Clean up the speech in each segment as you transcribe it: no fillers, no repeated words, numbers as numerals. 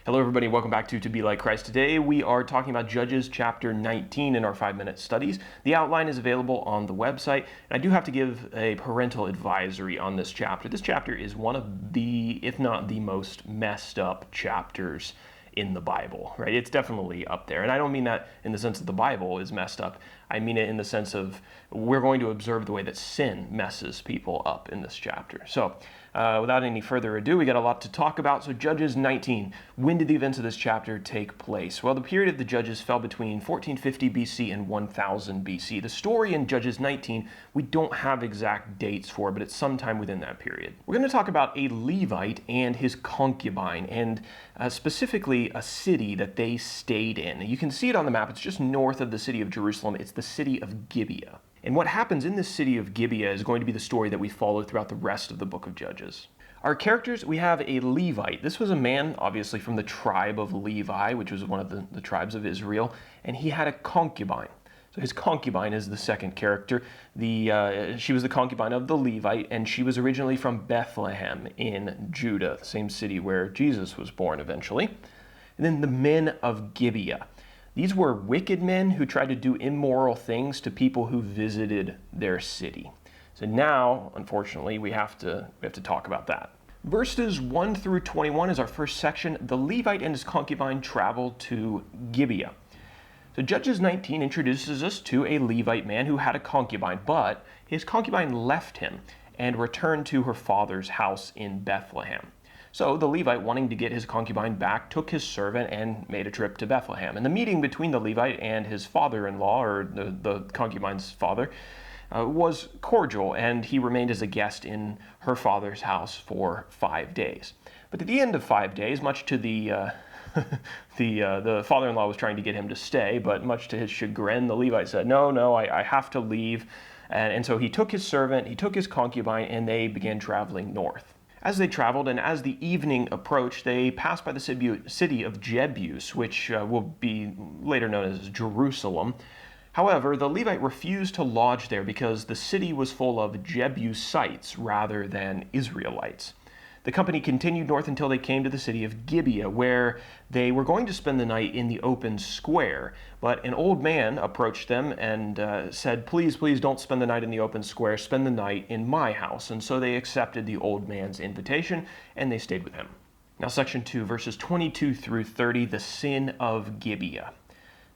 Hello everybody, welcome back to Be Like Christ. Today we are talking about Judges chapter 19 in our 5-minute studies. The outline is available on the website, and I do have to give a parental advisory on this chapter. This chapter is one of the, if not the most messed up chapters in the Bible, right? It's definitely up there. And I don't mean that in the sense that the Bible is messed up. I mean it in the sense of we're going to observe the way that sin messes people up in this chapter. So without any further ado, we got a lot to talk about. So Judges 19, when did the events of this chapter take place? Well, the period of the Judges fell between 1450 BC and 1000 BC. The story in Judges 19, we don't have exact dates for, but it's sometime within that period. We're going to talk about a Levite and his concubine, and specifically a city that they stayed in. You can see it on the map. It's just north of the city of Jerusalem. It's the city of Gibeah. And what happens in this city of Gibeah is going to be the story that we follow throughout the rest of the book of Judges. Our characters, we have a Levite. This was a man, obviously, from the tribe of Levi, which was one of the tribes of Israel, and he had a concubine. So his concubine is the second character. She was the concubine of the Levite, and she was originally from Bethlehem in Judah, the same city where Jesus was born eventually. And then the men of Gibeah. These were wicked men who tried to do immoral things to people who visited their city. So now, unfortunately, we have to talk about that. Verses 1 through 21 is our first section. The Levite and his concubine traveled to Gibeah. So Judges 19 introduces us to a Levite man who had a concubine, but his concubine left him and returned to her father's house in Bethlehem. So the Levite, wanting to get his concubine back, took his servant and made a trip to Bethlehem. And the meeting between the Levite and his father-in-law, or the concubine's father, was cordial, and he remained as a guest in her father's house for 5 days. But at the end of 5 days, much to the father-in-law was trying to get him to stay, but much to his chagrin, the Levite said, no, I have to leave. And so he took his servant, he took his concubine, and they began traveling north. As they traveled and as the evening approached, they passed by the city of Jebus, which will be later known as Jerusalem. However, the Levite refused to lodge there because the city was full of Jebusites rather than Israelites. The company continued north until they came to the city of Gibeah, where they were going to spend the night in the open square. But an old man approached them and said, please don't spend the night in the open square, spend the night in my house. And so they accepted the old man's invitation, and they stayed with him. Now, section 2, verses 22 through 30, the sin of Gibeah.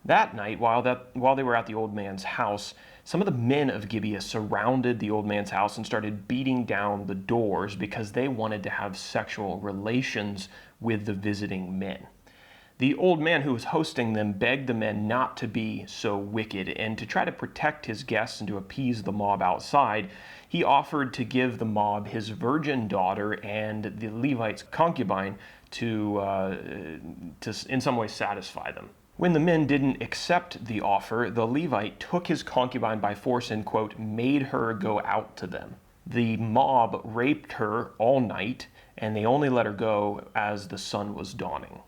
That night, while they were at the old man's house, some of the men of Gibeah surrounded the old man's house and started beating down the doors because they wanted to have sexual relations with the visiting men. The old man who was hosting them begged the men not to be so wicked, and to try to protect his guests and to appease the mob outside, he offered to give the mob his virgin daughter and the Levite's concubine to in some way satisfy them. When the men didn't accept the offer, the Levite took his concubine by force and, quote, made her go out to them. The mob raped her all night, and they only let her go as the sun was dawning.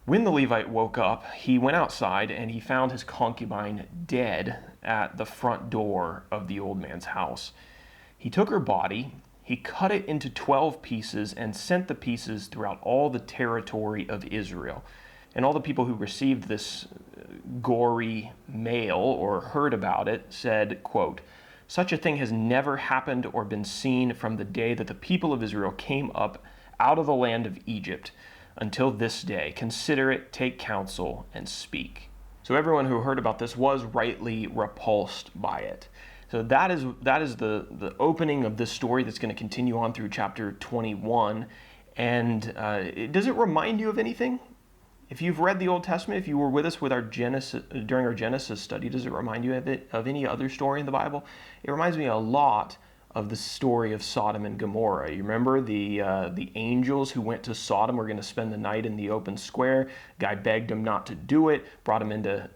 When the Levite woke up, he went outside and he found his concubine dead at the front door of the old man's house. He took her body, he cut it into 12 pieces and sent the pieces throughout all the territory of Israel. And all the people who received this gory mail or heard about it said, quote, such a thing has never happened or been seen from the day that the people of Israel came up out of the land of Egypt until this day. Consider it, take counsel, and speak. So everyone who heard about this was rightly repulsed by it. So that is the opening of this story that's going to continue on through chapter 21. And does it remind you of anything? If you've read the Old Testament, if you were with us with during our Genesis study, does it remind you of any other story in the Bible? It reminds me a lot of the story of Sodom and Gomorrah. You remember the angels who went to Sodom were going to spend the night in the open square. Guy begged them not to do it, brought him into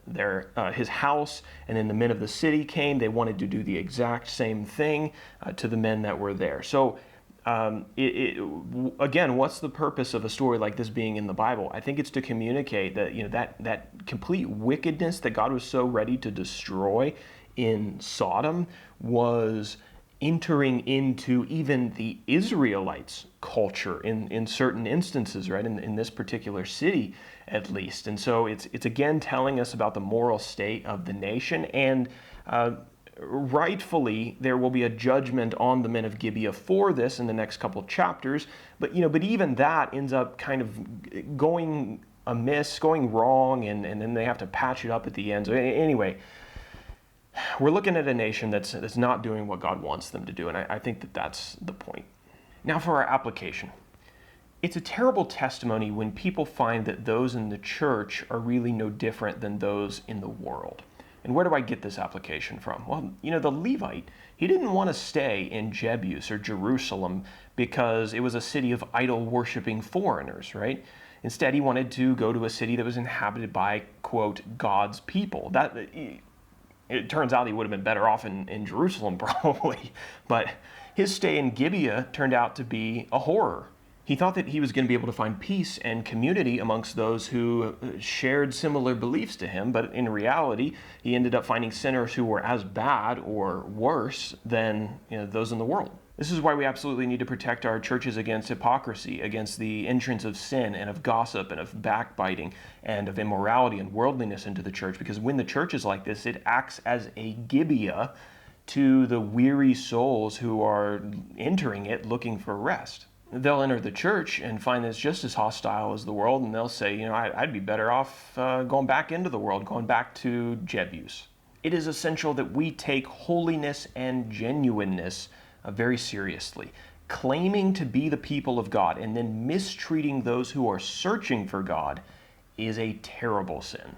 his house, and then the men of the city came. They wanted to do the exact same thing to the men that were there. So again, what's the purpose of a story like this being in the Bible? I think it's to communicate that that complete wickedness that God was so ready to destroy in Sodom was entering into even the Israelites' culture in certain instances, right? In this particular city, at least. And so it's again telling us about the moral state of the nation, and rightfully there will be a judgment on the men of Gibeah for this in the next couple chapters. But even that ends up kind of going amiss, going wrong, and then they have to patch it up at the end. So anyway, we're looking at a nation that's not doing what God wants them to do, and I think that's the point. Now for our application. It's a terrible testimony when people find that those in the church are really no different than those in the world. And where do I get this application from? Well, the Levite, he didn't want to stay in Jebus or Jerusalem because it was a city of idol-worshiping foreigners, right? Instead, he wanted to go to a city that was inhabited by, quote, God's people. It turns out he would have been better off in Jerusalem, probably. But his stay in Gibeah turned out to be a horror. He thought that he was going to be able to find peace and community amongst those who shared similar beliefs to him, but in reality, he ended up finding sinners who were as bad or worse than those in the world. This is why we absolutely need to protect our churches against hypocrisy, against the entrance of sin and of gossip and of backbiting and of immorality and worldliness into the church, because when the church is like this, it acts as a Gibeah to the weary souls who are entering it looking for rest. They'll enter the church and find it's just as hostile as the world, and they'll say, I'd be better off going back into the world, going back to Jebus. It is essential that we take holiness and genuineness very seriously. Claiming to be the people of God and then mistreating those who are searching for God is a terrible sin.